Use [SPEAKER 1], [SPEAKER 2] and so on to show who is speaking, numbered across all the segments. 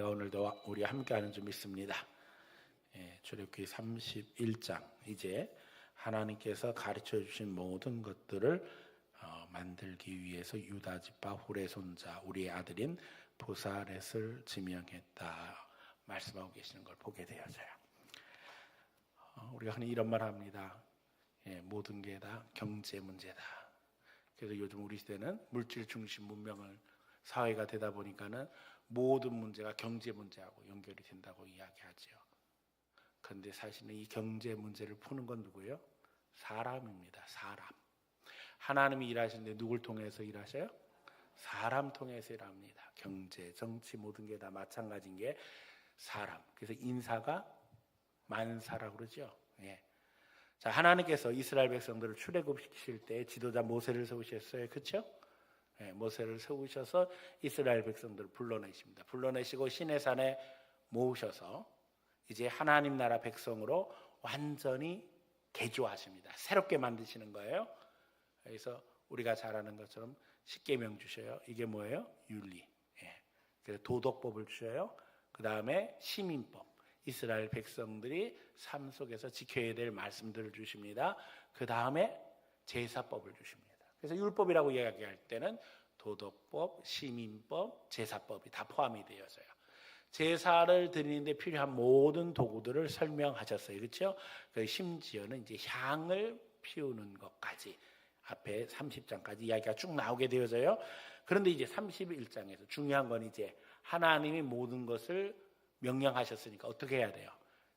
[SPEAKER 1] 오늘도 우리 함께하는 줄 믿습니다. 출애굽기 31장 이제 하나님께서 가르쳐 주신 모든 것들을 만들기 위해서 유다 지파 훌의 손자 우리의 아들인 보사렛을 지명했다 말씀하고 계시는 걸 보게 되어져요. 우리가 흔히 이런 말 합니다. 모든 게 다 경제 문제다. 그래서 요즘 우리 시대는 물질 중심 문명을 사회가 되다 보니까는 모든 문제가 경제 문제하고 연결이 된다고 이야기하죠. 그런데 사실은 이 경제 문제를 푸는 건 누구예요? 사람입니다. 사람. 하나님이 일하시는데 누굴 통해서 일하셔요? 사람 통해서 일합니다. 경제, 정치 모든 게 다 마찬가지인 게 사람. 그래서 인사가 만사라고 그러죠. 자, 하나님께서 이스라엘 백성들을 출애굽시킬 때 지도자 모세를 세우셨어요. 그렇죠? 모세를 세우셔서 이스라엘 백성들을 불러내십니다. 불러내시고 시내산에 모으셔서 이제 하나님 나라 백성으로 완전히 개조하십니다. 새롭게 만드시는 거예요. 그래서 우리가 잘 아는 것처럼 십계명 주셔요. 이게 뭐예요? 윤리. 그래서 도덕법을 주셔요. 그 다음에 시민법. 이스라엘 백성들이 삶 속에서 지켜야 될 말씀들을 주십니다. 그 다음에 제사법을 주십니다. 그래서 율법이라고 이야기할 때는 도덕법, 시민법, 제사법이 다 포함이 되어서요. 제사를 드리는데 필요한 모든 도구들을 설명하셨어요. 그렇죠? 심지어는 이제 향을 피우는 것까지 앞에 30장까지 이야기가 쭉 나오게 되어져요. 그런데 이제 31장에서 중요한 건 이제 하나님이 모든 것을 명령하셨으니까 어떻게 해야 돼요?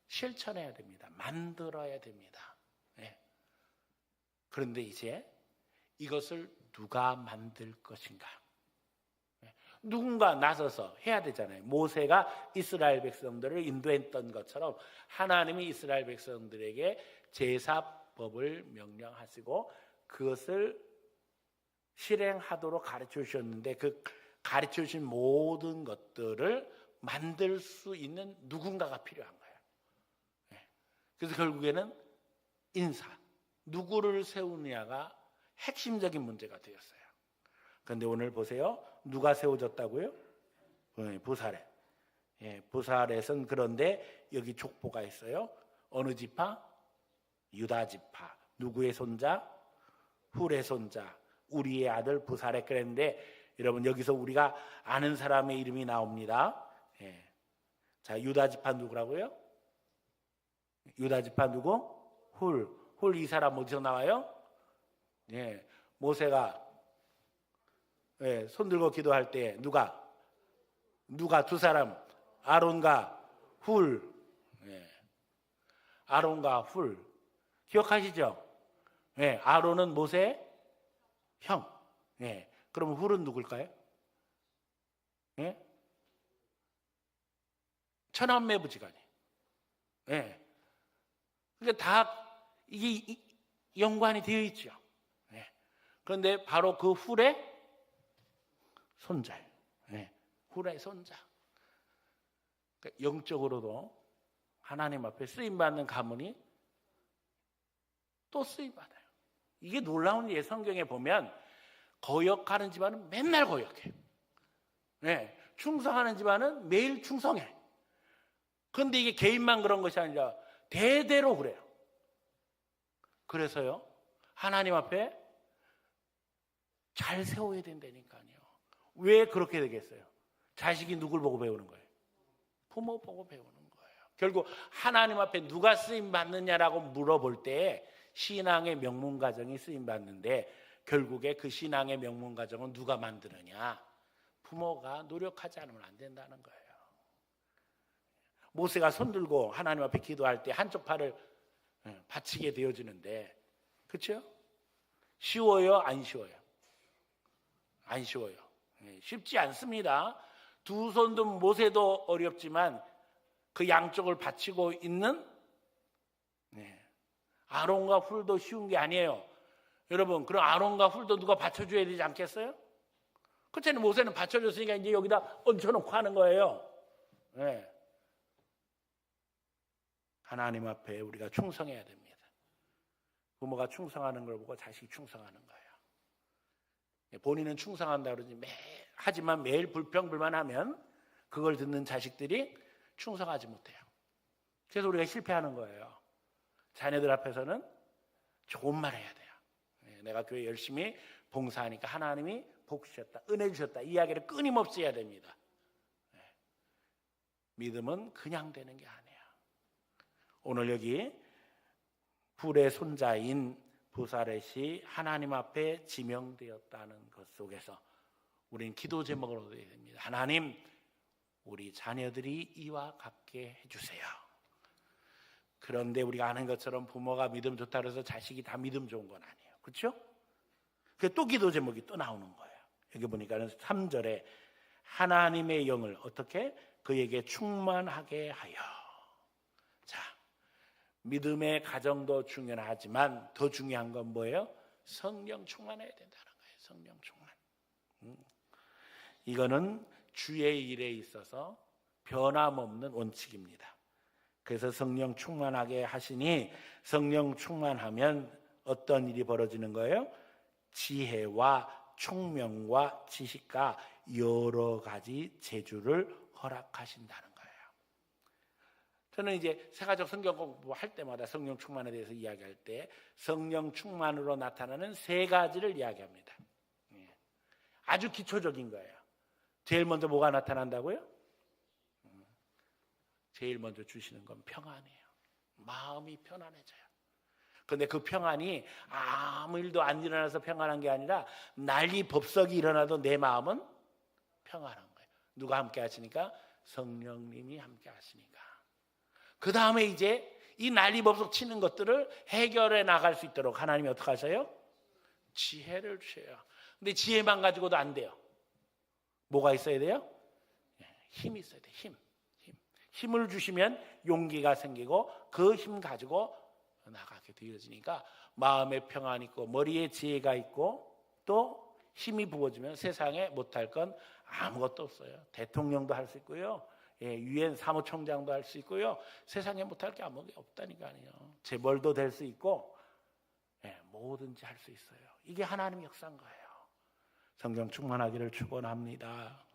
[SPEAKER 1] 실천해야 됩니다. 만들어야 됩니다. 그런데 이제 이것을 누가 만들 것인가? 누군가 나서서 해야 되잖아요. 모세가 이스라엘 백성들을 인도했던 것처럼 하나님이 이스라엘 백성들에게 제사법을 명령하시고 그것을 실행하도록 가르쳐 주셨는데 그 가르쳐 주신 모든 것들을 만들 수 있는 누군가가 필요한 거예요. 그래서 결국에는 인사, 누구를 세우느냐가 핵심적인 문제가 되었어요. 그런데 오늘 보세요. 누가 세워졌다고요? 보사렛. 보사렛은 그런데 여기 족보가 있어요. 어느 지파? 유다 지파. 누구의 손자? 훌의 손자. 우리의 아들 보사렛. 그랬는데 여러분 여기서 우리가 아는 사람의 이름이 나옵니다. 자, 유다 지파 누구라고요? 유다 지파 누구? 훌. 훌 이 사람 어디서 나와요? 모세가 손 들고 기도할 때 누가 두 사람 아론과 훌. 아론과 훌 기억하시죠? 아론은 모세 형. 그럼 훌은 누굴까요? 천한매부지간이. 그러니까 다 이게 연관이 되어 있죠. 그런데 바로 그 훌의 손자예요. 훌의 손자. 그러니까 영적으로도 하나님 앞에 쓰임받는 가문이 또 쓰임받아요. 이게 놀라운 일이에요. 성경에 보면 거역하는 집안은 맨날 거역해. 충성하는 집안은 매일 충성해. 그런데 이게 개인만 그런 것이 아니라 대대로 그래요. 그래서요. 하나님 앞에 잘 세워야 된다니까요. 왜 그렇게 되겠어요? 자식이 누굴 보고 배우는 거예요? 부모 보고 배우는 거예요. 결국 하나님 앞에 누가 쓰임받느냐라고 물어볼 때 신앙의 명문가정이 쓰임받는데 결국에 그 신앙의 명문가정은 누가 만드느냐? 부모가 노력하지 않으면 안 된다는 거예요. 모세가 손들고 하나님 앞에 기도할 때 한쪽 팔을 받치게 되어지는데 그렇죠? 쉬워요? 안 쉬워요? 안 쉬워요. 쉽지 않습니다. 두 손도 모세도 어렵지만 그 양쪽을 받치고 있는 아론과 훌도 쉬운 게 아니에요. 여러분 그럼 아론과 훌도 누가 받쳐줘야 되지 않겠어요? 그렇잖아요. 모세는 받쳐줬으니까 이제 여기다 얹혀놓고 하는 거예요. 하나님 앞에 우리가 충성해야 됩니다. 부모가 충성하는 걸 보고 자식이 충성하는 거예요. 본인은 충성한다 그러지 하지만 매일 불평불만하면 그걸 듣는 자식들이 충성하지 못해요. 그래서 우리가 실패하는 거예요. 자녀들 앞에서는 좋은 말 해야 돼요. 내가 교회 열심히 봉사하니까 하나님이 복 주셨다, 은혜 주셨다, 이야기를 끊임없이 해야 됩니다. 믿음은 그냥 되는 게 아니에요. 오늘 여기 불의 손자인 부사렛이 하나님 앞에 지명되었다는 것 속에서 우리는 기도 제목을 얻어야 됩니다. 하나님, 우리 자녀들이 이와 같게 해주세요. 그런데 우리가 아는 것처럼 부모가 믿음 좋다고 해서 자식이 다 믿음 좋은 건 아니에요. 그렇죠? 그래서 또 기도 제목이 또 나오는 거예요. 여기 보니까는 3절에 하나님의 영을 어떻게? 그에게 충만하게 하여. 자, 믿음의 가정도 중요하지만 더 중요한 건 뭐예요? 성령 충만해야 된다는 거예요. 성령 충만. 이거는 주의 일에 있어서 변함없는 원칙입니다. 그래서 성령 충만하게 하시니 성령 충만하면 어떤 일이 벌어지는 거예요? 지혜와 총명과 지식과 여러 가지 재주를 허락하신다는 거예요. 저는 이제 세가족 성경 공부할 때마다 성령 충만에 대해서 이야기할 때 성령 충만으로 나타나는 세 가지를 이야기합니다. 아주 기초적인 거예요. 제일 먼저 뭐가 나타난다고요? 제일 먼저 주시는 건 평안이에요. 마음이 편안해져요. 그런데 그 평안이 아무 일도 안 일어나서 평안한 게 아니라 난리 법석이 일어나도 내 마음은 평안한 거예요. 누가 함께 하시니까? 성령님이 함께 하시니까. 그 다음에 이제 이 난리 법석 치는 것들을 해결해 나갈 수 있도록 하나님이 어떻게 하셔요? 지혜를 주셔요. 근데 지혜만 가지고도 안 돼요. 뭐가 있어야 돼요? 힘이 있어야 돼요. 힘을 주시면 용기가 생기고 그 힘 가지고 나가게 되어지니까 마음에 평안이 있고 머리에 지혜가 있고 또 힘이 부어지면 세상에 못할 건 아무것도 없어요. 대통령도 할 수 있고요. 유엔 사무총장도 할 수 있고요. 세상에 못할 게 아무것도 없다니까요. 재벌도 될 수 있고 뭐든지 할 수 있어요. 이게 하나님의 역사인 거예요. 성령 충만하기를 축원합니다.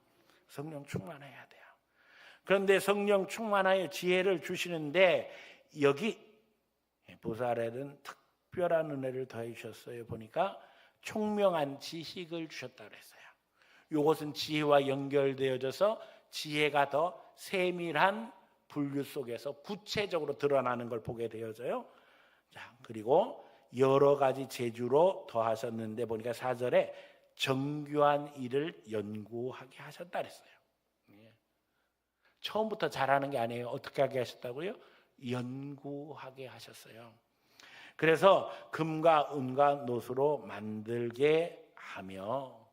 [SPEAKER 1] 성령 충만해야 돼요. 그런데 성령 충만하여 지혜를 주시는데 여기 부사렛은 특별한 은혜를 더해 주셨어요. 보니까 총명한 지식을 주셨다고 했어요. 이것은 지혜와 연결되어져서 지혜가 더 세밀한 분류 속에서 구체적으로 드러나는 걸 보게 되어져요. 자, 그리고 여러 가지 재주로 더하셨는데 보니까 4절에 정교한 일을 연구하게 하셨다 그랬어요. 처음부터 잘하는 게 아니에요. 어떻게 하게 하셨다고요? 연구하게 하셨어요. 그래서 금과 은과 노수로 만들게 하며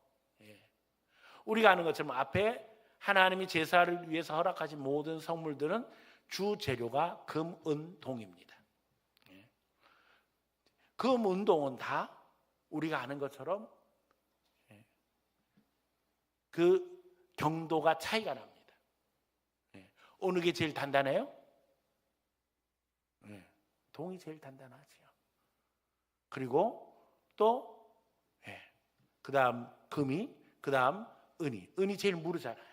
[SPEAKER 1] 우리가 아는 것처럼 앞에 하나님이 제사를 위해서 허락하신 모든 성물들은 주 재료가 금, 은, 동입니다. 금, 은, 동은 다 우리가 아는 것처럼 그 경도가 차이가 납니다. 어느 게 제일 단단해요? 동이 제일 단단하지요. 그리고 또 그 다음 금이, 그 다음 은이 제일 무르잖아요.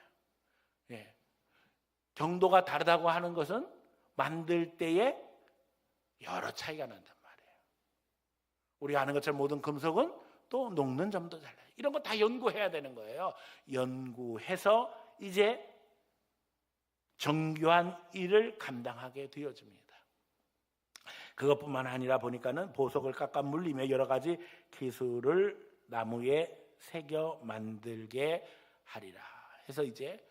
[SPEAKER 1] 경도가 다르다고 하는 것은 만들 때에 여러 차이가 난단 말이에요. 우리가 아는 것처럼 모든 금속은 또 녹는 점도 달라요. 이런 거 다 연구해야 되는 거예요. 연구해서 이제 정교한 일을 감당하게 되어집니다. 그것뿐만 아니라 보니까는 보석을 깎아 물리며 여러 가지 기술을 나무에 새겨 만들게 하리라. 해서 이제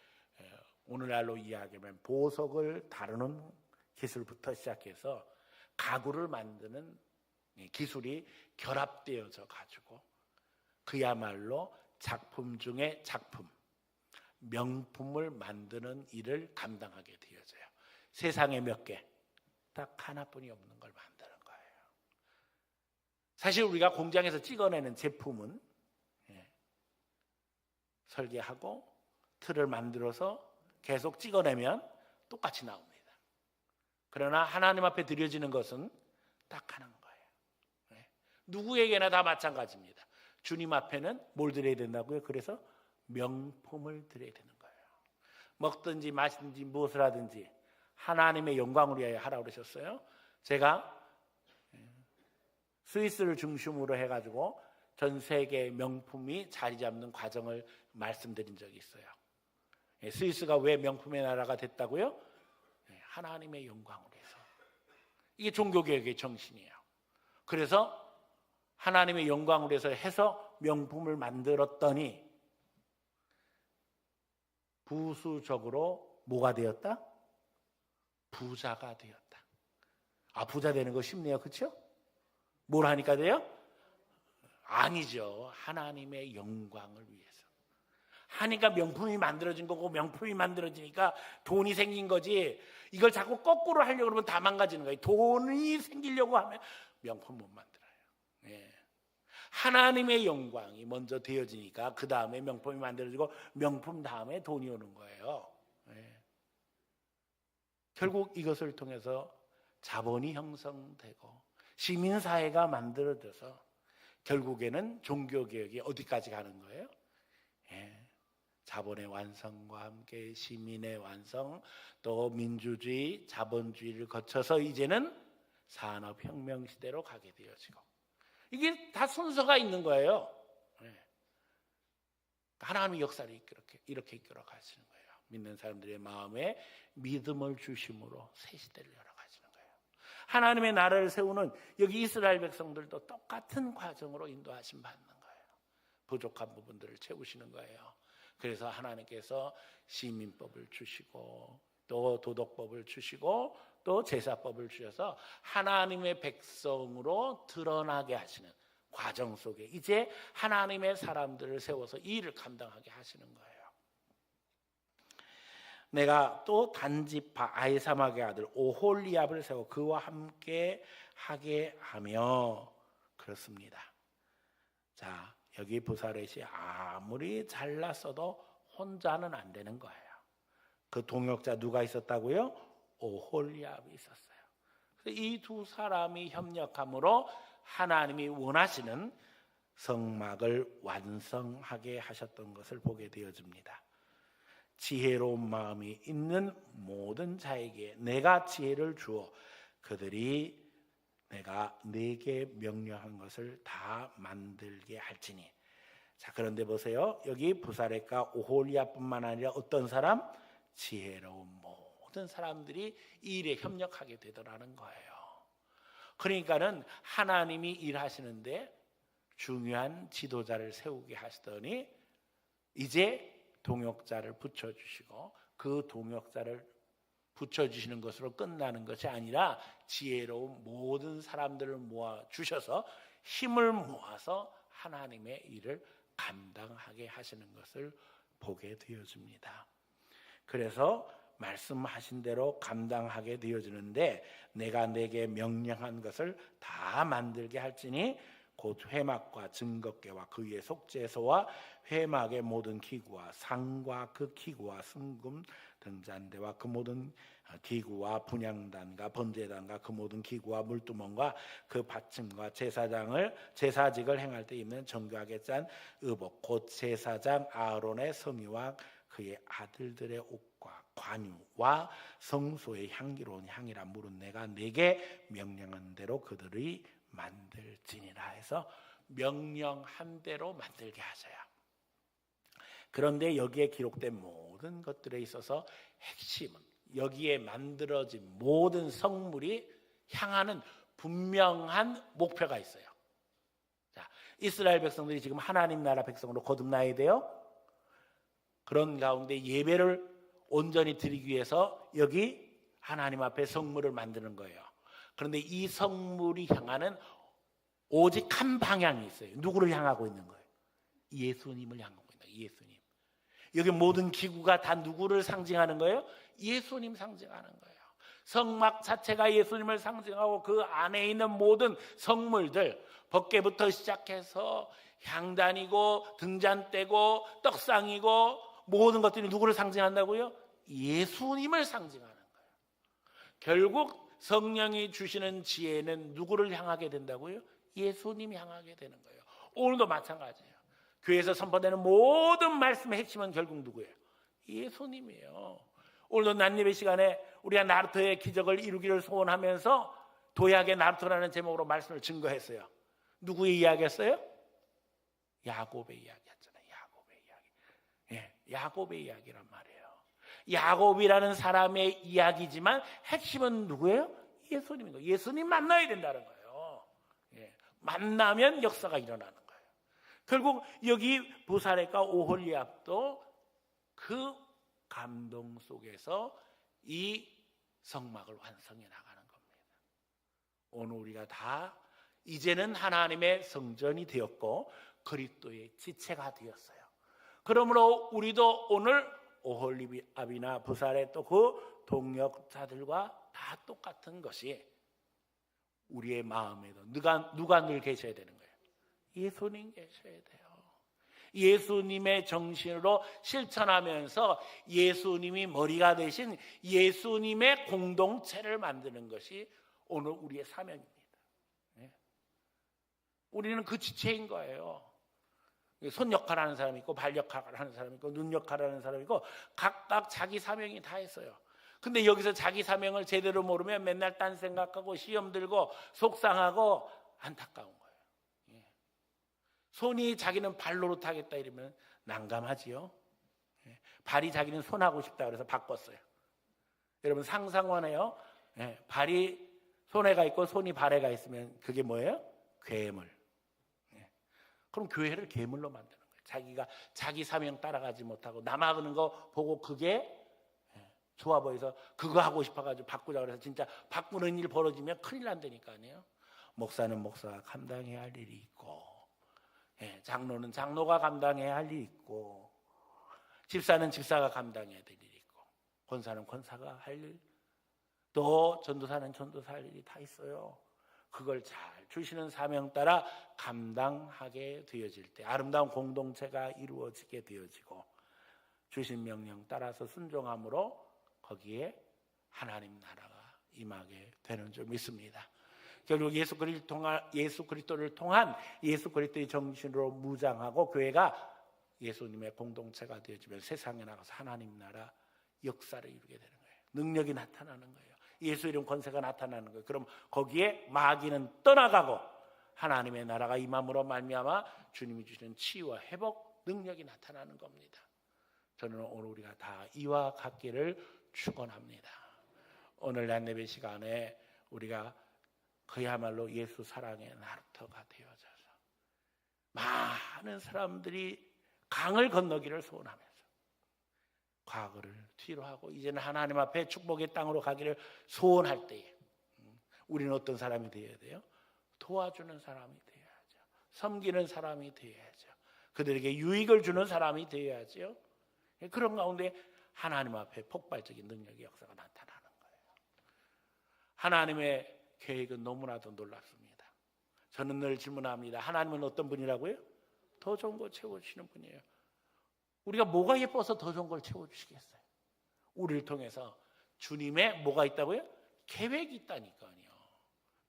[SPEAKER 1] 오늘날로 이야기하면 보석을 다루는 기술부터 시작해서 가구를 만드는 기술이 결합되어져 가지고 그야말로 작품 중에 작품, 명품을 만드는 일을 감당하게 되어져요. 세상에 몇 개, 딱 하나뿐이 없는 걸 만드는 거예요. 사실 우리가 공장에서 찍어내는 제품은 설계하고 틀을 만들어서 계속 찍어내면 똑같이 나옵니다. 그러나 하나님 앞에 드려지는 것은 딱 하나인 거예요. 누구에게나 다 마찬가지입니다. 주님 앞에는 뭘 드려야 된다고요? 그래서 명품을 드려야 되는 거예요. 먹든지 마시든지 무엇을 하든지 하나님의 영광을 위하여 하라고 그러셨어요. 제가 스위스를 중심으로 해가지고 전 세계 명품이 자리 잡는 과정을 말씀드린 적이 있어요. 스위스가 왜 명품의 나라가 됐다고요? 하나님의 영광을 위해서. 이게 종교개혁의 정신이에요. 그래서 하나님의 영광을 위해서 해서 명품을 만들었더니 부수적으로 뭐가 되었다? 부자가 되었다. 아, 부자 되는 거 쉽네요. 그렇죠? 뭘 하니까 돼요? 아니죠. 하나님의 영광을 위해서. 하니까 명품이 만들어진 거고, 명품이 만들어지니까 돈이 생긴 거지. 이걸 자꾸 거꾸로 하려고 그러면 다 망가지는 거예요. 돈이 생기려고 하면 명품 못 만들어요. 예. 하나님의 영광이 먼저 되어지니까 그 다음에 명품이 만들어지고, 명품 다음에 돈이 오는 거예요. 예. 결국 이것을 통해서 자본이 형성되고 시민사회가 만들어져서 결국에는 종교개혁이 어디까지 가는 거예요? 예. 자본의 완성과 함께 시민의 완성, 또 민주주의, 자본주의를 거쳐서 이제는 산업혁명 시대로 가게 되어지고, 이게 다 순서가 있는 거예요. 예. 하나님의 역사를 이렇게 이끌어 가시는 거예요. 믿는 사람들의 마음에 믿음을 주심으로 새 시대를 열어 가시는 거예요. 하나님의 나라를 세우는 여기 이스라엘 백성들도 똑같은 과정으로 인도하심 받는 거예요. 부족한 부분들을 채우시는 거예요. 그래서 하나님께서 시민법을 주시고, 또 도덕법을 주시고, 또 제사법을 주셔서 하나님의 백성으로 드러나게 하시는 과정 속에 이제 하나님의 사람들을 세워서 이 일을 감당하게 하시는 거예요. 내가 또 단지파 아히사막의 아들 오홀리압을 세워 그와 함께 하게 하며, 그렇습니다. 자, 여기 부사렛이 아무리 잘났어도 혼자는 안 되는 거예요. 그 동역자 누가 있었다고요? 오홀리압이 있었어요. 이 두 사람이 협력함으로 하나님이 원하시는 성막을 완성하게 하셨던 것을 보게 되어집니다. 지혜로운 마음이 있는 모든 자에게 내가 지혜를 주어 그들이 내가 네게 명령한 것을 다 만들게 할지니. 자, 그런데 보세요. 여기 부사렛과 오홀리압뿐만 아니라 어떤 사람? 지혜로운 모든 사람들이 이 일에 협력하게 되더라는 거예요. 그러니까는 하나님이 일하시는데 중요한 지도자를 세우게 하시더니 이제 동역자를 붙여주시고, 그 동역자를 붙여주시는 것으로 끝나는 것이 아니라 지혜로운 모든 사람들을 모아주셔서 힘을 모아서 하나님의 일을 감당하게 하시는 것을 보게 되어집니다. 그래서 말씀하신 대로 감당하게 되어지는데, 내가 내게 명령한 것을 다 만들게 할지니 곧 회막과 증거궤와 그 위에 속죄소와 회막의 모든 기구와 상과 그 기구와 순금 등잔대와 그 모든 기구와 분향단과 번제단과 그 모든 기구와 물두멍과 그 받침과 제사직을 행할 때 입는 정교하게 짠 의복, 곧 제사장 아론의 성의와 그의 아들들의 옷과 관유와 성소의 향기로운 향이라 물은 내가 내게 명령한 대로 그들이 만들지니라 해서 명령한 대로 만들게 하셔요. 그런데 여기에 기록된 모든 것들에 있어서 핵심은 여기에 만들어진 모든 성물이 향하는 분명한 목표가 있어요. 자, 이스라엘 백성들이 지금 하나님 나라 백성으로 거듭나야 돼요. 그런 가운데 예배를 온전히 드리기 위해서 여기 하나님 앞에 성물을 만드는 거예요. 그런데 이 성물이 향하는 오직 한 방향이 있어요. 누구를 향하고 있는 거예요? 예수님을 향하고 있는 거예요. 예수님. 여기 모든 기구가 다 누구를 상징하는 거예요? 예수님 상징하는 거예요. 성막 자체가 예수님을 상징하고 그 안에 있는 모든 성물들, 벗개부터 시작해서 향단이고 등잔대고 떡상이고 모든 것들이 누구를 상징한다고요? 예수님을 상징하는 거예요. 결국 성령이 주시는 지혜는 누구를 향하게 된다고요? 예수님이 향하게 되는 거예요. 오늘도 마찬가지예요. 교회에서 선포되는 모든 말씀의 핵심은 결국 누구예요? 예수님이에요. 오늘도 난예배 시간에 우리가 나루토의 기적을 이루기를 소원하면서 도약의 나루토라는 제목으로 말씀을 증거했어요. 누구의 이야기였어요? 야곱의 이야기였잖아요. 야곱의 이야기. 예, 야곱의 이야기란 말이에요. 야곱이라는 사람의 이야기지만 핵심은 누구예요? 예수님인 거예요. 예수님 만나야 된다는 거예요. 예, 만나면 역사가 일어나는 거예요. 결국 여기 부사렛과 오홀리압도 그 감동 속에서 이 성막을 완성해 나가는 겁니다. 오늘 우리가 다 이제는 하나님의 성전이 되었고 그리스도의 지체가 되었어요. 그러므로 우리도 오늘 오홀리압이나 부사렛 또 그 동역자들과 다 똑같은 것이 우리의 마음에도 누가 늘 계셔야 되는 거예요? 예수님 계셔야 돼요. 예수님의 정신으로 실천하면서 예수님이 머리가 되신 예수님의 공동체를 만드는 것이 오늘 우리의 사명입니다. 우리는 그 지체인 거예요. 손 역할을 하는 사람이 있고 발 역할을 하는 사람이 있고 눈 역할을 하는 사람이 있고 각각 자기 사명이 다 있어요. 근데 여기서 자기 사명을 제대로 모르면 맨날 딴 생각하고 시험 들고 속상하고 안타까운 거예요. 손이 자기는 발로 노릇하겠다 이러면 난감하지요. 발이 자기는 손하고 싶다 그래서 바꿨어요. 여러분 상상원해요. 발이 손에가 있고 손이 발에가 있으면 그게 뭐예요? 괴물. 그럼 교회를 괴물로 만드는 거예요. 자기가 자기 사명 따라가지 못하고 남 하는 거 보고 그게 좋아 보여서 그거 하고 싶어가지고 바꾸자 그래서 진짜 바꾸는 일 벌어지면 큰일 난다니까요. 목사는 목사가 감당해야 할 일이 있고 장로는 장로가 감당해야 할 일이 있고 집사는 집사가 감당해야 될 일이 있고 권사는 권사가 할 일, 또 전도사는 전도사 할 일이 다 있어요. 그걸 잘 주시는 사명 따라 감당하게 되어질 때 아름다운 공동체가 이루어지게 되어지고 주신 명령 따라서 순종함으로 거기에 하나님 나라가 임하게 되는 줄 믿습니다. 결국 예수 그리스도를 통한 예수 그리스도의 정신으로 무장하고 교회가 예수님의 공동체가 되어지면 세상에 나가서 하나님 나라 역사를 이루게 되는 거예요. 능력이 나타나는 거예요. 예수 이름 권세가 나타나는 거예요. 그럼 거기에 마귀는 떠나가고 하나님의 나라가 임함으로 말미암아 주님이 주시는 치유와 회복 능력이 나타나는 겁니다. 저는 오늘 우리가 다 이와 같기를 축원합니다. 오늘 난예배 시간에 우리가 그야말로 예수 사랑의 나루터가 되어져서 많은 사람들이 강을 건너기를 소원하면서 과거를 뒤로 하고 이제는 하나님 앞에 축복의 땅으로 가기를 소원할 때에 우리는 어떤 사람이 되어야 돼요? 도와주는 사람이 되어야죠. 섬기는 사람이 되어야죠. 그들에게 유익을 주는 사람이 되어야죠. 그런 가운데 하나님 앞에 폭발적인 능력의 역사가 나타나는 거예요. 하나님의 계획은 너무나도 놀랍습니다. 저는 늘 질문합니다. 하나님은 어떤 분이라고요? 더 좋은 걸 채워주시는 분이에요. 우리가 뭐가 예뻐서 더 좋은 걸 채워주시겠어요? 우리를 통해서 주님의 뭐가 있다고요? 계획이 있다니까요.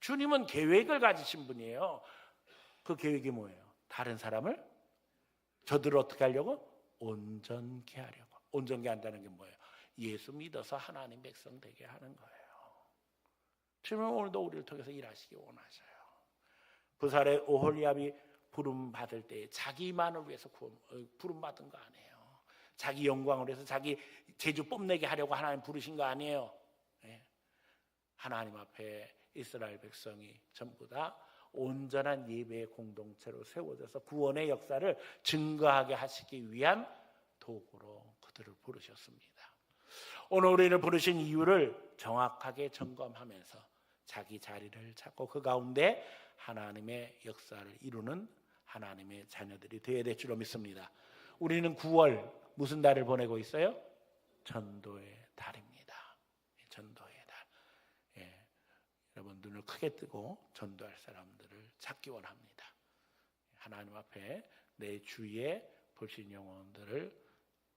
[SPEAKER 1] 주님은 계획을 가지신 분이에요. 그 계획이 뭐예요? 다른 사람을 저들을 어떻게 하려고? 온전케 하려고. 온전케 한다는 게 뭐예요? 예수 믿어서 하나님 백성 되게 하는 거예요. 주님은 오늘도 우리를 통해서 일하시기 원하셔요. 부사렛 오홀리압이 부름 받을 때 자기만을 위해서 부름 받은 거 아니에요. 자기 영광을 위해서 자기 재주 뽐내게 하려고 하나님 부르신 거 아니에요. 하나님 앞에 이스라엘 백성이 전부 다 온전한 예배의 공동체로 세워져서 구원의 역사를 증거하게 하시기 위한 도구로 그들을 부르셨습니다. 오늘 우리를 부르신 이유를 정확하게 점검하면서 자기 자리를 찾고 그 가운데 하나님의 역사를 이루는 하나님의 자녀들이 되어야 될 줄로 믿습니다. 우리는 9월 무슨 달을 보내고 있어요? 전도의 달입니다. 전도의 달. 여러분 눈을 크게 뜨고 전도할 사람들을 찾기 원합니다. 하나님 앞에 내 주위에 불신 영혼들을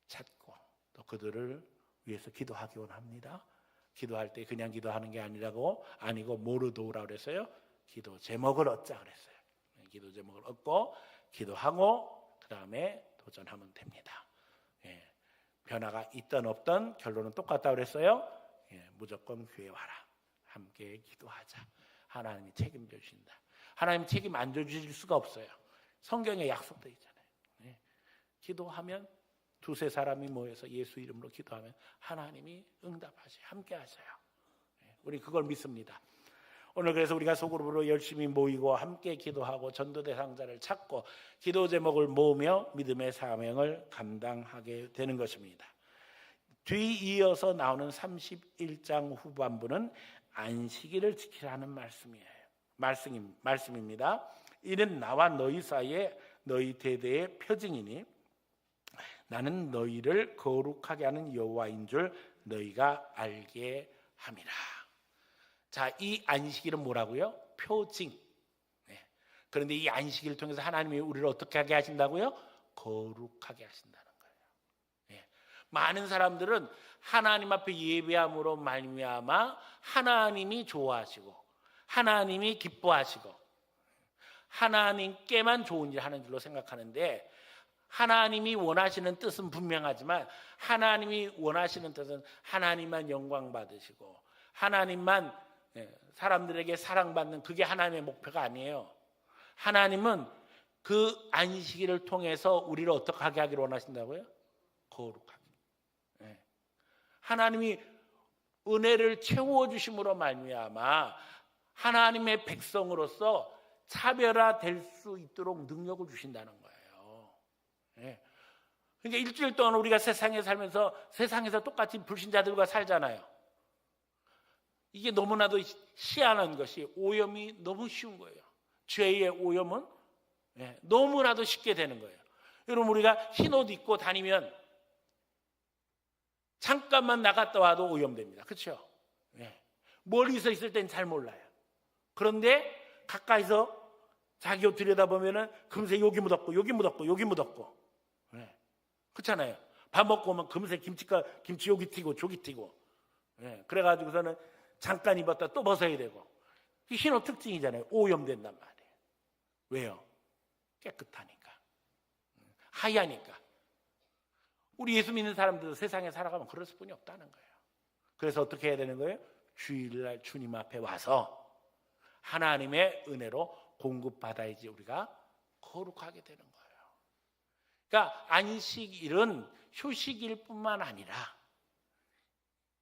[SPEAKER 1] 찾고 또 그들을 위해서 기도하기 원합니다. 기도할 때 그냥 기도하는 게 아니고 뭐로 도우라 그랬어요? 기도 제목을 얻자 그랬어요. 기도 제목을 얻고 기도하고 그 다음에 도전하면 됩니다. 변화가 있든 없든 결론은 똑같다고 그랬어요. 무조건 교회 와라. 함께 기도하자. 하나님이 책임져 주신다. 하나님 책임 안 져주실 수가 없어요. 성경에 약속되어 있잖아요. 기도하면 두세 사람이 모여서 예수 이름으로 기도하면 하나님이 응답하셔요. 함께 하셔요. 우리 그걸 믿습니다. 오늘 그래서 우리가 소그룹으로 열심히 모이고 함께 기도하고 전도 대상자를 찾고 기도 제목을 모으며 믿음의 사명을 감당하게 되는 것입니다. 뒤이어서 나오는 31장 후반부는 안식일을 지키라는 말씀입니다. 이는 나와 너희 사이에 너희 대대의 표징이니 나는 너희를 거룩하게 하는 여호와인 줄 너희가 알게 함이라. 자, 이 안식일은 뭐라고요? 표징. 그런데 이 안식일을 통해서 하나님이 우리를 어떻게 하게 하신다고요? 거룩하게 하신다는 거예요. 많은 사람들은 하나님 앞에 예배함으로 말미암아 하나님이 좋아하시고 하나님이 기뻐하시고 하나님께만 좋은 일 하는 줄로 생각하는데, 하나님이 원하시는 뜻은 분명하지만 하나님이 원하시는 뜻은 하나님만 영광 받으시고 하나님만 사람들에게 사랑받는, 그게 하나님의 목표가 아니에요. 하나님은 그 안식일을 통해서 우리를 어떻게 하기를 원하신다고요? 거룩하게. 하나님이 은혜를 채워주심으로 말미암아 하나님의 백성으로서 차별화될 수 있도록 능력을 주신다는 거예요. 그러니까 일주일 동안 우리가 세상에 살면서 세상에서 똑같이 불신자들과 살잖아요. 이게 너무나도 희한한 것이 오염이 너무 쉬운 거예요. 죄의 오염은 너무나도 쉽게 되는 거예요. 여러분, 우리가 흰옷 입고 다니면 잠깐만 나갔다 와도 오염됩니다. 그렇죠? 멀리서 있을 땐 잘 몰라요. 그런데 가까이서 자기 옷 들여다보면 금세 여기 묻었고 여기 묻었고 여기 묻었고, 그렇잖아요. 밥 먹고 오면 금세 김치 여기 튀고 저기 튀고, 그래가지고서는 잠깐 입었다 또 벗어야 되고. 흰옷 특징이잖아요. 오염된단 말이에요. 왜요? 깨끗하니까, 하얘니까. 우리 예수 믿는 사람들도 세상에 살아가면 그럴 수뿐이 없다는 거예요. 그래서 어떻게 해야 되는 거예요? 주일날 주님 앞에 와서 하나님의 은혜로 공급받아야지 우리가 거룩하게 되는 거예요. 그러니까 안식일은 휴식일 뿐만 아니라,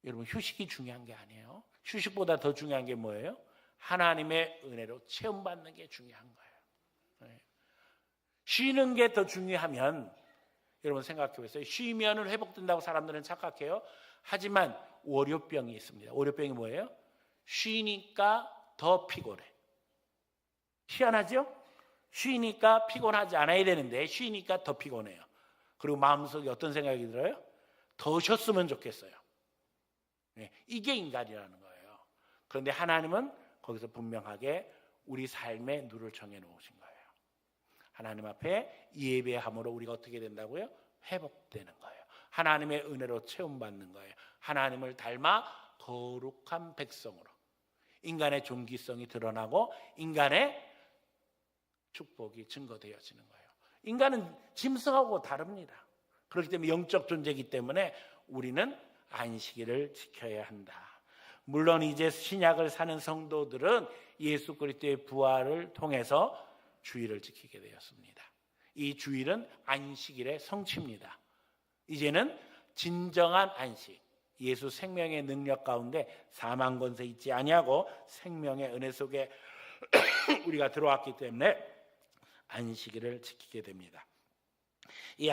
[SPEAKER 1] 여러분, 휴식이 중요한 게 아니에요. 휴식보다 더 중요한 게 뭐예요? 하나님의 은혜로 체험받는 게 중요한 거예요. 쉬는 게 더 중요하면, 여러분 생각해 보세요. 쉬면은 회복된다고 사람들은 착각해요. 하지만 월요병이 있습니다. 월요병이 뭐예요? 쉬니까 더 피곤해. 희한하죠? 쉬니까 피곤하지 않아야 되는데 쉬니까 더 피곤해요. 그리고 마음속에 어떤 생각이 들어요? 더 쉬었으면 좋겠어요. 이게 인간이라는 거예요. 그런데 하나님은 거기서 분명하게 우리 삶에 누를 정해 놓으신 거예요. 하나님 앞에 예배함으로 우리가 어떻게 된다고요? 회복되는 거예요. 하나님의 은혜로 체험받는 거예요. 하나님을 닮아 거룩한 백성으로 인간의 존귀성이 드러나고 인간의 축복이 증거되어지는 거예요. 인간은 짐승하고 다릅니다. 그렇기 때문에 영적 존재이기 때문에 우리는 안식일을 지켜야 한다. 물론 이제 신약을 사는 성도들은 예수 그리스도의 부활을 통해서 주일을 지키게 되었습니다. 이 주일은 안식일의 성취입니다. 이제는 진정한 안식, 예수 생명의 능력 가운데 사망 권세 있지 아니하고 생명의 은혜 속에 우리가 들어왔기 때문에 안식일을 지키게 됩니다. 이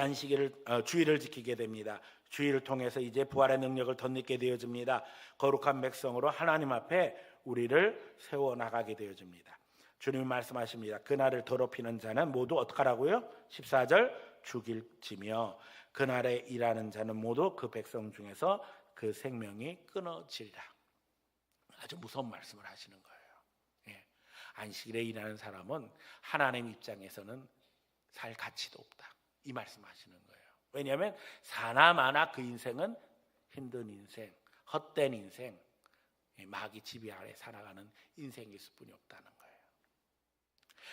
[SPEAKER 1] 주일을 지키게 됩니다. 주일을 통해서 이제 부활의 능력을 덧입게 되어집니다. 거룩한 백성으로 하나님 앞에 우리를 세워나가게 되어집니다. 주님이 말씀하십니다. 그날을 더럽히는 자는 모두 어떡하라고요? 14절, 죽일지며 그날에 일하는 자는 모두 그 백성 중에서 그 생명이 끊어지리라. 아주 무서운 말씀을 하시는 거예요. 안식일에 일하는 사람은 하나님 입장에서는 살 가치도 없다, 이 말씀하시는 거예요. 왜냐하면 사나마나 그 인생은 힘든 인생, 헛된 인생, 마귀 지배 아래 살아가는 인생일 뿐이 없다는 거예요.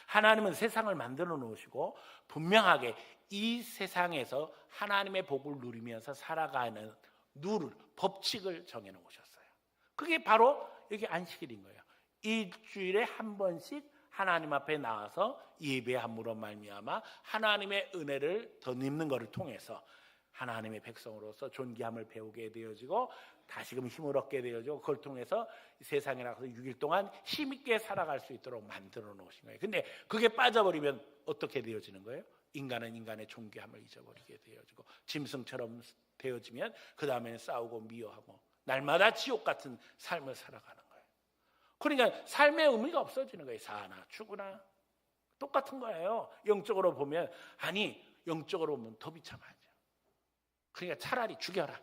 [SPEAKER 1] 하나님은 세상을 만들어 놓으시고 분명하게 이 세상에서 하나님의 복을 누리면서 살아가는 법칙을 정해 놓으셨어요. 그게 바로 여기 안식일인 거예요. 일주일에 한 번씩 하나님 앞에 나와서 예배함으로 말미암아 하나님의 은혜를 덧입는 것을 통해서 하나님의 백성으로서 존귀함을 배우게 되어지고 다시금 힘을 얻게 되어지고 그걸 통해서 세상에 나가서 6일 동안 힘있게 살아갈 수 있도록 만들어 놓으신 거예요. 근데 그게 빠져버리면 어떻게 되어지는 거예요? 인간은 인간의 존귀함을 잊어버리게 되어지고 짐승처럼 되어지면 그 다음에는 싸우고 미워하고 날마다 지옥 같은 삶을 살아가는 거예요. 그러니까 삶의 의미가 없어지는 거예요. 사나 죽으나 똑같은 거예요. 영적으로 보면 영적으로 보면 더 비참하죠. 그러니까 차라리 죽여라.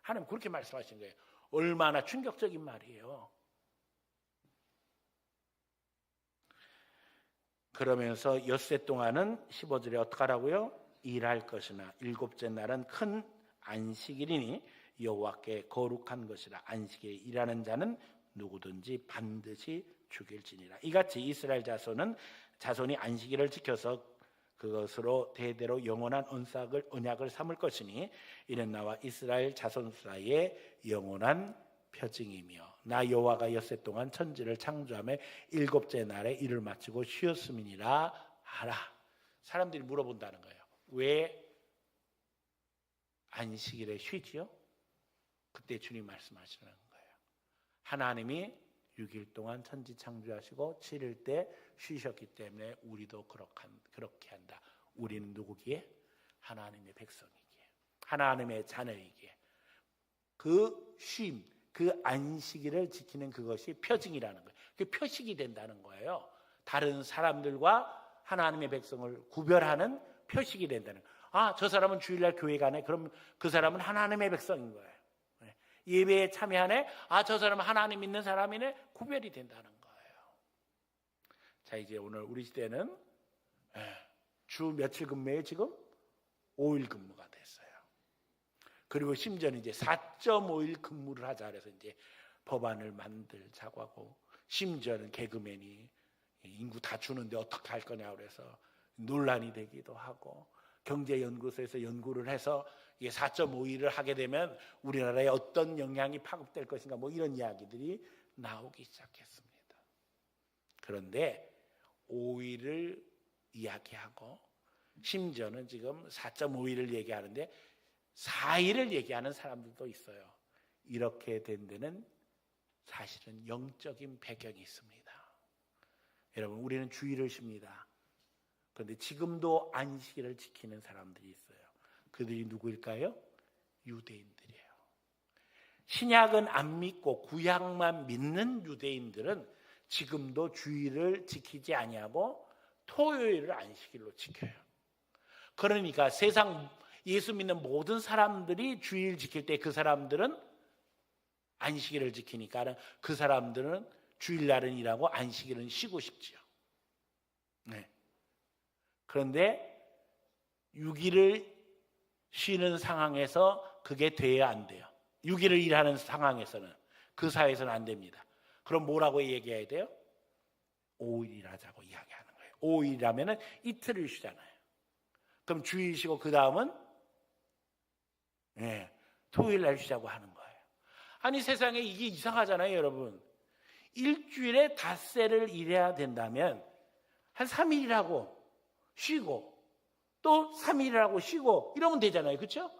[SPEAKER 1] 하나님 그렇게 말씀하신 거예요. 얼마나 충격적인 말이에요. 그러면서 엿새 동안은 15절에 어떻게 하라고요? 일할 것이나 일곱째 날은 큰 안식일이니 여호와께 거룩한 것이라. 안식일에 일하는 자는 누구든지 반드시 죽일지니라. 이같이 이스라엘 자손이 안식일을 지켜서 그것으로 대대로 영원한 언약을 삼을 것이니 이는 나와 이스라엘 자손 사이의 영원한 표징이며 나 여호와가 엿새 동안 천지를 창조하며 일곱째 날에 일을 마치고 쉬었음이니라 하라. 사람들이 물어본다는 거예요. 왜 안식일에 쉬지요? 그때 주님 말씀하시는 거예요. 하나님이 6일 동안 천지 창조하시고 7일 때 쉬셨기 때문에 우리도 그렇게 한다. 우리는 누구기에? 하나님의 백성이기에, 하나님의 자녀이기에 그 쉼, 그 안식일을 지키는 그것이 표징이라는 거예요. 그 표식이 된다는 거예요. 다른 사람들과 하나님의 백성을 구별하는 표식이 된다는 거예요. 저 사람은 주일날 교회 가네. 그럼 그 사람은 하나님의 백성인 거예요. 예배에 참여하네. 저 사람은 하나님 믿는 사람이네. 구별이 된다는 거예요. 자, 이제 오늘 우리 시대는 주 며칠 근무예요? 지금 5일 근무가 됐어요. 그리고 심지어는 이제 4.5일 근무를 하자 그래서 이제 법안을 만들자고 하고, 심지어는 개그맨이 인구 다 주는데 어떻게 할 거냐 그래서 논란이 되기도 하고, 경제연구소에서 연구를 해서 이게 4.5일을 하게 되면 우리나라에 어떤 영향이 파급될 것인가, 뭐 이런 이야기들이 나오기 시작했습니다. 그런데 5일을 이야기하고 심지어는 지금 4.5일을 얘기하는데 4일을 얘기하는 사람들도 있어요. 이렇게 된 데는 사실은 영적인 배경이 있습니다. 여러분, 우리는 주일을 쉽니다. 그런데 지금도 안식일을 지키는 사람들이 있어요. 그들이 누구일까요? 유대인들이에요. 신약은 안 믿고 구약만 믿는 유대인들은 지금도 주일을 지키지 아니하고 토요일을 안식일로 지켜요. 그러니까 세상 예수 믿는 모든 사람들이 주일 지킬 때 그 사람들은 안식일을 지키니까 그 사람들은 주일날은 일하고 안식일은 쉬고 싶지요. 네. 그런데 6일을 쉬는 상황에서 그게 돼야 안 돼요. 6일을 일하는 상황에서는, 그 사회에서는 안 됩니다. 그럼 뭐라고 얘기해야 돼요? 5일 하자고 이야기하는 거예요. 5일이라면 이틀을 쉬잖아요. 그럼 주일 쉬고 그 다음은 토요일 날 쉬자고 하는 거예요. 아니, 세상에 이게 이상하잖아요, 여러분. 일주일에 닷새를 일해야 된다면 한 3일이라고 쉬고 또 3일이라고 쉬고 이러면 되잖아요. 그렇죠?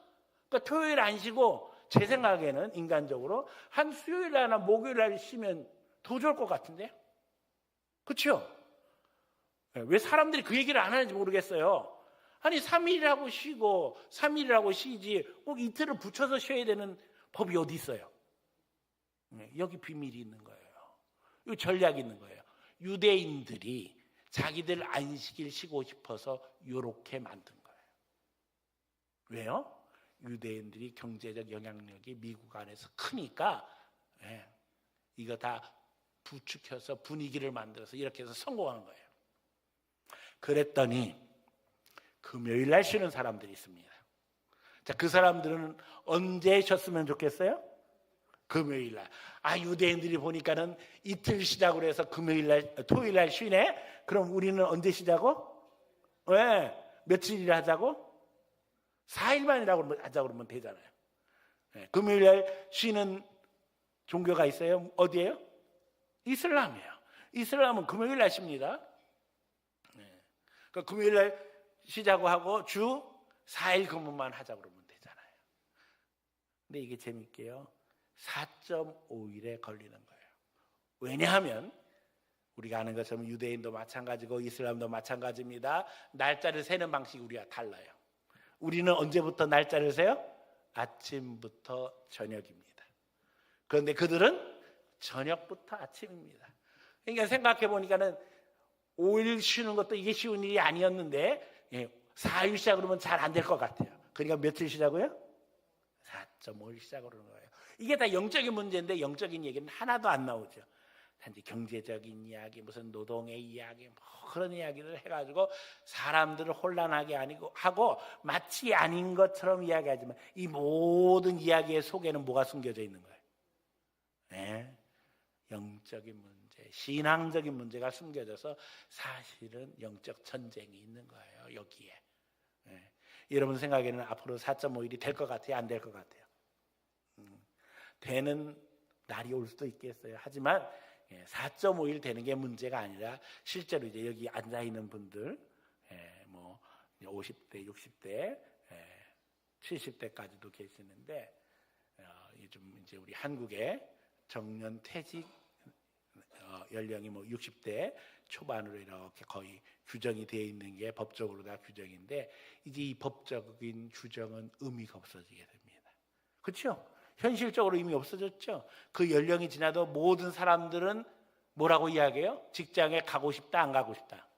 [SPEAKER 1] 그러니까 토요일 안 쉬고 제 생각에는 인간적으로 한 수요일이나 목요일날 쉬면 더 좋을 것 같은데? 그렇죠? 왜 사람들이 그 얘기를 안 하는지 모르겠어요. 아니, 3일이라고 쉬고 3일이라고 쉬지 꼭 이틀을 붙여서 쉬어야 되는 법이 어디 있어요? 여기 비밀이 있는 거예요. 이 전략이 있는 거예요. 유대인들이 자기들 안식일 쉬고 싶어서 이렇게 만든 거예요. 왜요? 유대인들이 경제적 영향력이 미국 안에서 크니까 이거 다 부추겨서 분위기를 만들어서 이렇게 해서 성공한 거예요. 그랬더니 금요일 날 쉬는 사람들이 있습니다. 자, 그 사람들은 언제 쉬었으면 좋겠어요? 금요일 날. 유대인들이 보니까는 이틀 쉬자고 그래서 토요일 날 쉬네? 그럼 우리는 언제 쉬자고? 왜? 며칠이라 하자고? 4일만이라고 하자고 그러면 되잖아요. 금요일날 쉬는 종교가 있어요. 어디예요? 이슬람이에요. 이슬람은 금요일날 쉽니다. 그러니까 금요일날 쉬자고 하고 주 4일 근무만 하자고 그러면 되잖아요. 근데 이게 재밌게요. 4.5일에 걸리는 거예요. 왜냐하면 우리가 아는 것처럼 유대인도 마찬가지고 이슬람도 마찬가지입니다. 날짜를 세는 방식이 우리가 달라요. 우리는 언제부터 날짜를 세요? 아침부터 저녁입니다. 그런데 그들은 저녁부터 아침입니다. 그러니까 생각해 보니까는 5일 쉬는 것도 이게 쉬운 일이 아니었는데 4일 시작 그러면 잘 안 될 것 같아요. 그러니까 며칠 쉬자고요? 4.5일 시작으로 그러는 거예요. 이게 다 영적인 문제인데 영적인 얘기는 하나도 안 나오죠. 단지 경제적인 이야기, 무슨 노동의 이야기, 뭐 그런 이야기를 해가지고 사람들을 혼란하게 하고 마치 아닌 것처럼 이야기하지만 이 모든 이야기의 속에는 뭐가 숨겨져 있는 거예요? 네? 영적인 문제, 신앙적인 문제가 숨겨져서 사실은 영적 전쟁이 있는 거예요. 여기에. 네. 여러분 생각에는 앞으로 4.5일이 될 것 같아요? 안 될 것 같아요? 되는 날이 올 수도 있겠어요. 하지만 4.5일 되는 게 문제가 아니라 실제로 이제 여기 앉아 있는 분들 뭐 50대, 60대, 70대까지도 계시는데 요즘 이제 우리 한국의 정년 퇴직 연령이 뭐 60대 초반으로 이렇게 거의 규정이 되어 있는 게 법적으로 다 규정인데 이제 이 법적인 규정은 의미가 없어지게 됩니다. 그렇죠? 현실적으로 의미 없어졌죠. 그 연령이 지나도 모든 사람들은 뭐라고 이야기해요? 직장에 가고 싶다, 안 가고 싶다?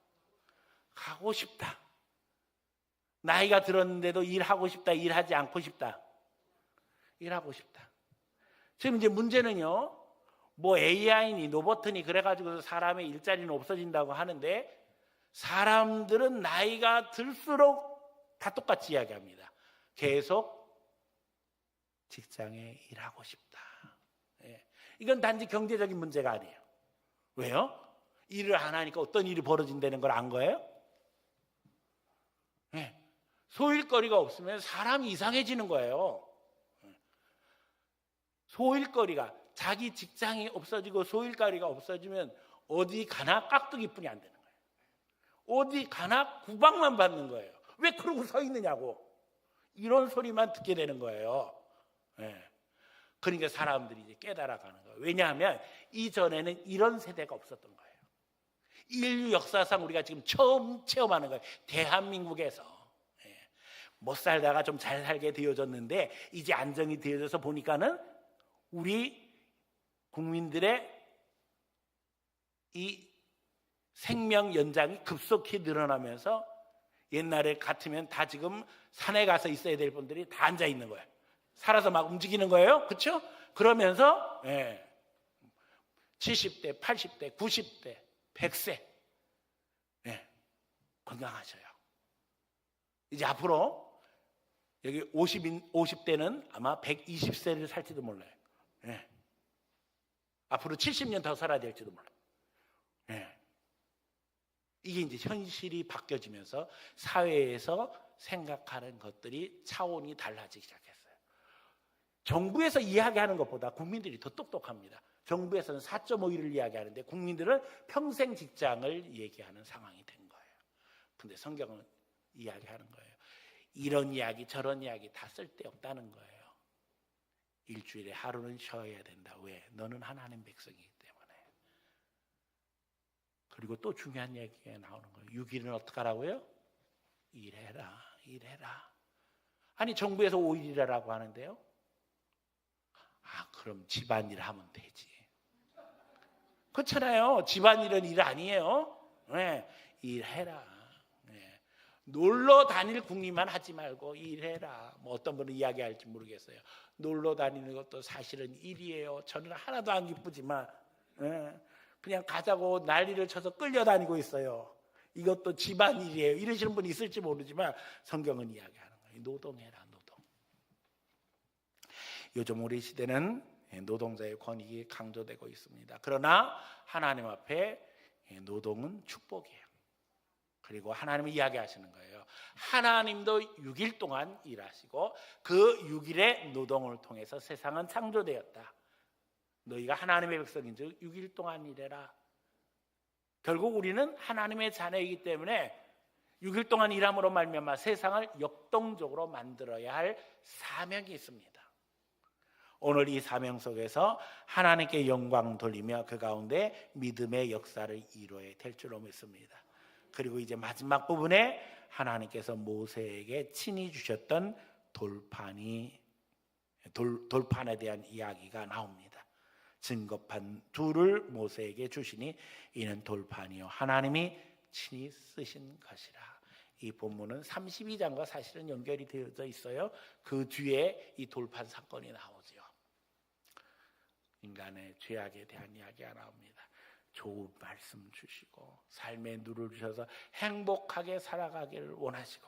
[SPEAKER 1] 가고 싶다. 나이가 들었는데도 일하고 싶다, 일하지 않고 싶다? 일하고 싶다. 지금 이제 문제는요, 뭐 AI니 로봇이니 그래가지고 사람의 일자리는 없어진다고 하는데 사람들은 나이가 들수록 다 똑같이 이야기합니다. 계속 직장에 일하고 싶다. 이건 단지 경제적인 문제가 아니에요. 왜요? 일을 안 하니까 어떤 일이 벌어진다는 걸 안 거예요? 소일거리가 없으면 사람이 이상해지는 거예요. 소일거리가 자기 직장이 없어지고 소일거리가 없어지면 어디 가나 깍두기뿐이 안 되는 거예요. 어디 가나 구박만 받는 거예요. 왜 그러고 서 있느냐고. 이런 소리만 듣게 되는 거예요. 그러니까 사람들이 이제 깨달아가는 거예요. 왜냐하면 이전에는 이런 세대가 없었던 거예요. 인류 역사상 우리가 지금 처음 체험하는 거예요. 대한민국에서 못 살다가 좀 잘 살게 되어졌는데 이제 안정이 되어져서 보니까는 우리 국민들의 이 생명 연장이 급속히 늘어나면서 옛날에 같으면 다 지금 산에 가서 있어야 될 분들이 다 앉아 있는 거예요. 살아서 막 움직이는 거예요. 그렇죠? 그러면서 70대, 80대, 90대, 100세 건강하셔요. 이제 앞으로 여기 50대는 아마 120세를 살지도 몰라요. 앞으로 70년 더 살아야 될지도 몰라요. 이게 이제 현실이 바뀌어지면서 사회에서 생각하는 것들이 차원이 달라지기 시작했어요. 정부에서 이야기하는 것보다 국민들이 더 똑똑합니다. 정부에서는 4.5일을 이야기하는데 국민들은 평생 직장을 얘기하는 상황이 된 거예요. 근데 성경은 이야기하는 거예요. 이런 이야기 저런 이야기 다 쓸데없다는 거예요. 일주일에 하루는 쉬어야 된다. 왜? 너는 하나님 백성이기 때문에. 그리고 또 중요한 얘기가 나오는 거예요. 6일은 어떻게 하라고요? 일해라. 아니 정부에서 5일이라고 하는데요. 그럼 집안일 하면 되지. 그렇잖아요. 집안일은 일 아니에요. 일해라. 놀러 다닐 궁리만 하지 말고 일해라. 뭐 어떤 분은 이야기할지 모르겠어요. 놀러 다니는 것도 사실은 일이에요. 저는 하나도 안 기쁘지만 그냥 가자고 난리를 쳐서 끌려다니고 있어요. 이것도 집안일이에요. 이러시는 분이 있을지 모르지만 성경은 이야기하는 거예요. 노동해라. 노동. 요즘 우리 시대는 노동자의 권익이 강조되고 있습니다. 그러나 하나님 앞에 노동은 축복이에요. 그리고 하나님이 이야기하시는 거예요. 하나님도 6일 동안 일하시고 그 6일의 노동을 통해서 세상은 창조되었다. 너희가 하나님의 백성인즉 6일 동안 일해라. 결국 우리는 하나님의 자녀이기 때문에 6일 동안 일함으로 말미암아 세상을 역동적으로 만들어야 할 사명이 있습니다. 오늘 이 사명 속에서 하나님께 영광 돌리며 그 가운데 믿음의 역사를 이루어야 될 줄로 믿습니다. 그리고 이제 마지막 부분에 하나님께서 모세에게 친히 주셨던 돌판에 대한 이야기가 나옵니다. 증거판 둘을 모세에게 주시니 이는 돌판이요 하나님이 친히 쓰신 것이라. 이 본문은 32장과 사실은 연결이 되어져 있어요. 그 뒤에 이 돌판 사건이 나오죠. 인간의 죄악에 대한 이야기가 나옵니다. 좋은 말씀 주시고 삶의 누를 주셔서 행복하게 살아가기를 원하시고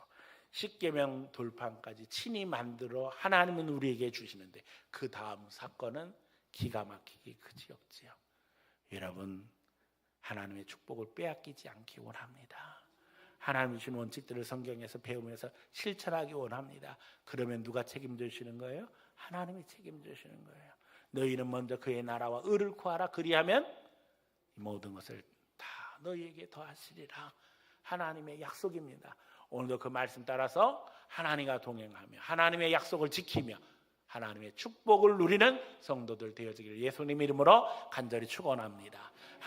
[SPEAKER 1] 십계명 돌판까지 친히 만들어 하나님은 우리에게 주시는데 그 다음 사건은 기가 막히게 그지없지요. 여러분, 하나님의 축복을 빼앗기지 않기 원합니다. 하나님이 주신 원칙들을 성경에서 배우면서 실천하기 원합니다. 그러면 누가 책임지시는 거예요? 하나님이 책임지시는 거예요. 너희는 먼저 그의 나라와 의를 구하라. 그리하면 모든 것을 다 너희에게 더하시리라. 하나님의 약속입니다. 오늘도 그 말씀 따라서 하나님과 동행하며 하나님의 약속을 지키며 하나님의 축복을 누리는 성도들 되어지기를 예수님 이름으로 간절히 축원합니다.